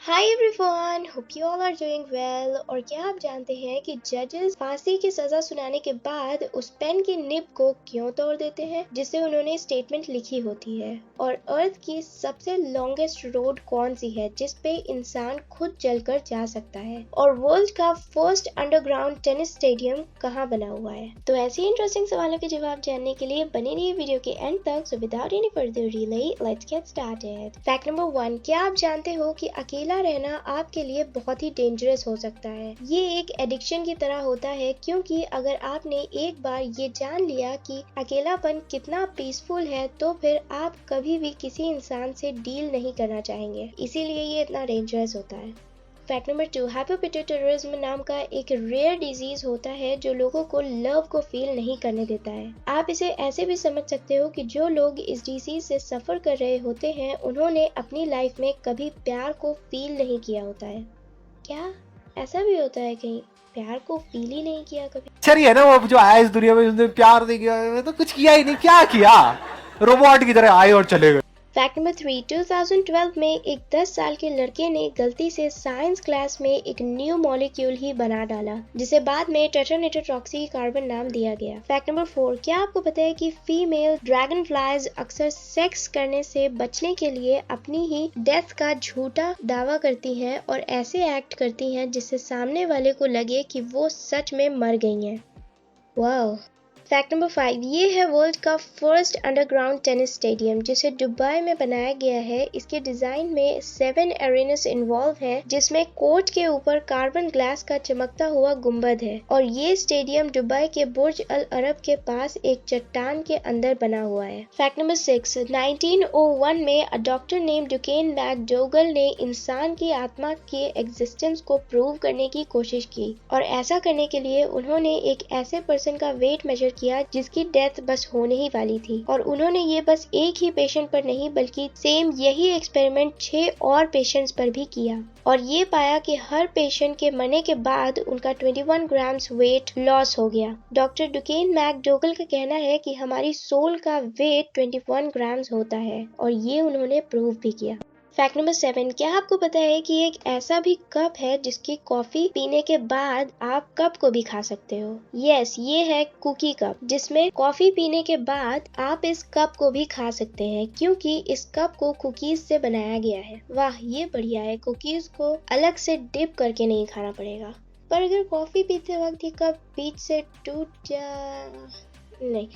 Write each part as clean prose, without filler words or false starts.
Hi everyone, hope you all are doing well. और क्या आप जानते हैं कि जजेस फांसी की सजा सुनाने के बाद उस पेन की निब को क्यों तोड़ देते हैं जिससे उन्होंने स्टेटमेंट लिखी होती है। और अर्थ की सबसे लॉन्गेस्ट रोड कौन सी है जिस पे इंसान खुद चलकर जा सकता है। और वर्ल्ड का फर्स्ट अंडरग्राउंड टेनिस स्टेडियम कहाँ बना हुआ है। तो ऐसे इंटरेस्टिंग सवालों के जवाब जानने के लिए बने रहिए वीडियो के एंड तक। So without any further delay let's get started. Fact number 1, क्या आप जानते हो कि अकेला रहना आपके लिए बहुत ही डेंजरस हो सकता है। ये एक एडिक्शन की तरह होता है, क्योंकि अगर आपने एक बार ये जान लिया कि अकेलापन कितना पीसफुल है तो फिर आप कभी भी किसी इंसान से डील नहीं करना चाहेंगे। इसीलिए ये इतना डेंजरस होता है। फैक्ट नंबर 2, हाइपोपिट्यूटरिज्म नाम का एक रेयर डिजीज होता है जो लोगों को लव को फील नहीं करने देता है। आप इसे ऐसे भी समझ सकते हो कि जो लोग इस डिजीज से सफर कर रहे होते हैं उन्होंने अपनी लाइफ में कभी प्यार को फील नहीं किया होता है। क्या ऐसा भी होता है कहीं प्यार को फील ही नहीं किया कभी? सही है ना, वो जो आया इस दुनिया में उसने प्यार नहीं किया तो कुछ किया ही नहीं, क्या किया, रोबोट की तरह आए और चले गए। फैक्ट नंबर 3, 2012 में एक 10 साल के लड़के ने गलती से साइंस क्लास में एक न्यू मॉलिक्यूल ही बना डाला जिसे बाद में टेट्रानेट्रोक्सी कार्बन नाम दिया गया। फैक्ट नंबर 4, क्या आपको पता है कि फीमेल ड्रैगन फ्लाइज अक्सर सेक्स करने से बचने के लिए अपनी ही डेथ का झूठा दावा करती हैं और ऐसे एक्ट करती हैं जिससे सामने वाले को लगे कि वो सच में मर गई हैं। वाह। फैक्ट नंबर 5, ये है वर्ल्ड का फर्स्ट अंडरग्राउंड टेनिस स्टेडियम जिसे दुबई में बनाया गया है। इसके डिजाइन में 7 एरेनास इन्वॉल्व है जिसमें कोर्ट के ऊपर कार्बन ग्लास का चमकता हुआ गुंबद है। और ये स्टेडियम दुबई के बुर्ज अल अरब के पास एक चट्टान के अंदर बना हुआ है। फैक्ट नंबर 6, 1901 में डॉक्टर नेम डुकेन मैकडोगल ने इंसान की आत्मा के एग्जिस्टेंस को प्रूव करने की कोशिश की। और ऐसा करने के लिए उन्होंने एक ऐसे पर्सन का वेट मेजर किया जिसकी डेथ बस होने ही वाली थी। और उन्होंने ये बस एक ही पेशेंट पर नहीं बल्कि सेम यही एक्सपेरिमेंट 6 और पेशेंट्स पर भी किया। और ये पाया कि हर पेशेंट के मरने के बाद उनका 21 ग्राम्स वेट लॉस हो गया। डॉक्टर डुकेन मैकडोगल का कहना है कि हमारी सोल का वेट 21 ग्राम्स होता है और ये उन्होंने प्रूव भी किया। फैक्ट नंबर 7, क्या आपको पता है कि एक ऐसा भी कप है जिसकी कॉफी पीने के बाद आप कप को भी खा सकते हो? यस, ये है कुकी कप जिसमें कॉफी पीने के बाद आप इस कप को भी खा सकते हैं क्योंकि इस कप को कुकीज से बनाया गया है। वाह, ये बढ़िया है। कुकीज को अलग से डिप करके नहीं खाना पड़ेगा। पर अगर कॉफी पीते वक्त ये कप बीच से टूट जा नहीं।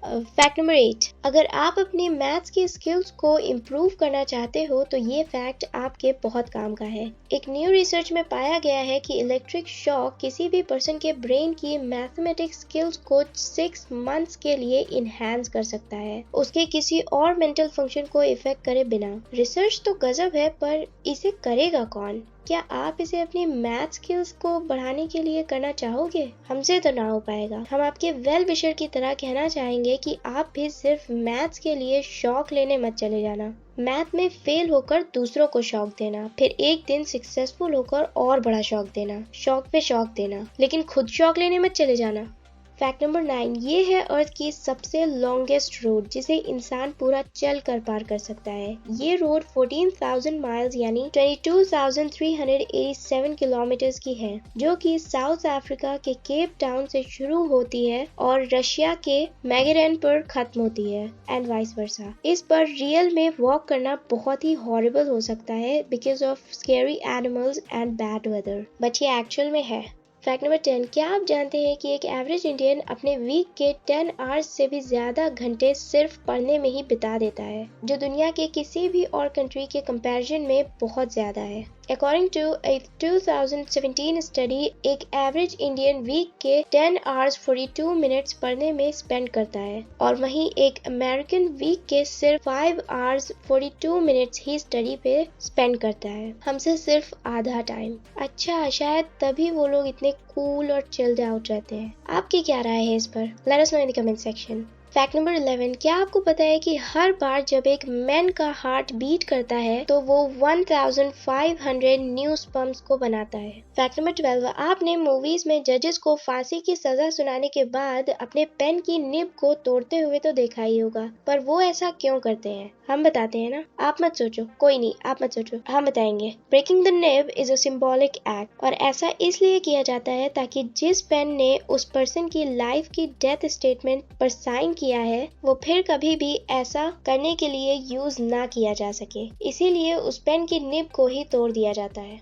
फैक्ट नंबर 8, अगर आप अपनी मैथ्स की स्किल्स को इम्प्रूव करना चाहते हो तो ये फैक्ट आपके बहुत काम का है। एक न्यू रिसर्च में पाया गया है कि इलेक्ट्रिक शॉक किसी भी पर्सन के ब्रेन की मैथमेटिक्स स्किल्स को 6 मंथ्स के लिए इनहैंस कर सकता है, उसके किसी और मेंटल फंक्शन को इफेक्ट करे बिना। रिसर्च तो गजब है, पर इसे करेगा कौन? क्या आप इसे अपनी मैथ स्किल्स को बढ़ाने के लिए करना चाहोगे? हमसे तो ना हो पाएगा। हम आपके वेल विशर की तरह कहना चाहेंगे कि आप भी सिर्फ मैथ्स के लिए शौक लेने मत चले जाना। मैथ में फेल होकर दूसरों को शौक देना, फिर एक दिन सक्सेसफुल होकर और बड़ा शौक देना, शौक पे शौक देना, लेकिन खुद शौक लेने मत चले जाना। फैक्ट नंबर 9, ये है अर्थ की सबसे लॉन्गेस्ट रोड जिसे इंसान पूरा चल कर पार कर सकता है। ये रोड 14,000 माइल्स यानी 22,387 किलोमीटर्स की है जो कि साउथ अफ्रीका के केप टाउन से शुरू होती है और रशिया के मैगेरेन पर खत्म होती है एंड वाइस वर्सा। इस पर रियल में वॉक करना बहुत ही हॉरिबल हो सकता है because of scary animals and bad weather, but ये एक्चुअल में है। फैक्ट नंबर 10, क्या आप जानते हैं कि एक एवरेज इंडियन अपने वीक के 10 आवर्स से भी ज्यादा घंटे सिर्फ पढ़ने में ही बिता देता है, जो दुनिया के किसी भी और कंट्री के कंपैरिजन में बहुत ज्यादा है। According to a 2017 study, एक एवरेज इंडियन वीक के 10 आवर्स 42 मिनट्स पढ़ने में स्पेंड करता है और वहीं एक अमेरिकन वीक के सिर्फ 5 आवर्स 42 मिनट्स ही स्टडी पे स्पेंड करता है, हमसे सिर्फ आधा टाइम। अच्छा, शायद तभी वो लोग इतने कूल और चिल्ड आउट रहते हैं। आपकी क्या राय है इस पर? Let us know in the comment section. Fact number 11, क्या आपको पता है कि हर बार जब एक मैन का हार्ट बीट करता है तो वो 1500 न्यू स्पर्म्स को बनाता है। फैक्ट नंबर 12, आपने मूवीज में जजेस को फांसी की सजा सुनाने के बाद अपने पेन की निब को तोड़ते हुए तो देखा ही होगा, पर वो ऐसा क्यों करते हैं? हम बताते हैं ना, आप मत सोचो, कोई नहीं, आप मत सोचो, हम बताएंगे। Breaking the nib is a symbolic act, और ऐसा इसलिए किया जाता है ताकि जिस पेन ने उस पर्सन की लाइफ की डेथ स्टेटमेंट पर साइन किया है वो फिर कभी भी ऐसा करने के लिए यूज ना किया जा सके, इसीलिए उस पेन की निब को ही तोड़ दिया जाता है।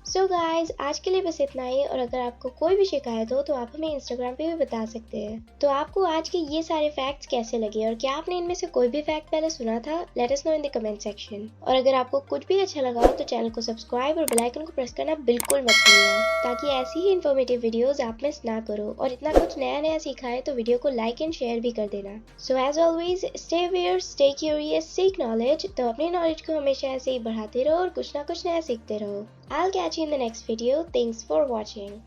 सो गाइज, आज के लिए बस इतना ही, और अगर आपको कोई भी शिकायत हो तो आप हमें इंस्टाग्राम पे भी बता सकते हैं। तो आपको आज के ये सारे फैक्ट्स कैसे लगे, और क्या आपने इनमें से कोई भी फैक्ट पहले सुना था? Let us know in the comment section. और अगर आपको कुछ भी अच्छा लगा हो तो चैनल को सब्सक्राइब और बेल आइकन को प्रेस करना बिल्कुल मत भूलना, ताकि ऐसी ही इन्फॉर्मेटिव वीडियोज आप मिस ना करो। और इतना कुछ नया नया सीखा है तो वीडियो को लाइक एंड शेयर भी कर देना। So as always, stay aware, stay curious, seek knowledge. तो अपनी नॉलेज को हमेशा ऐसे ही बढ़ाते रहो और कुछ ना कुछ नया सीखते रहो। I'll catch you in the next video. Thanks for watching.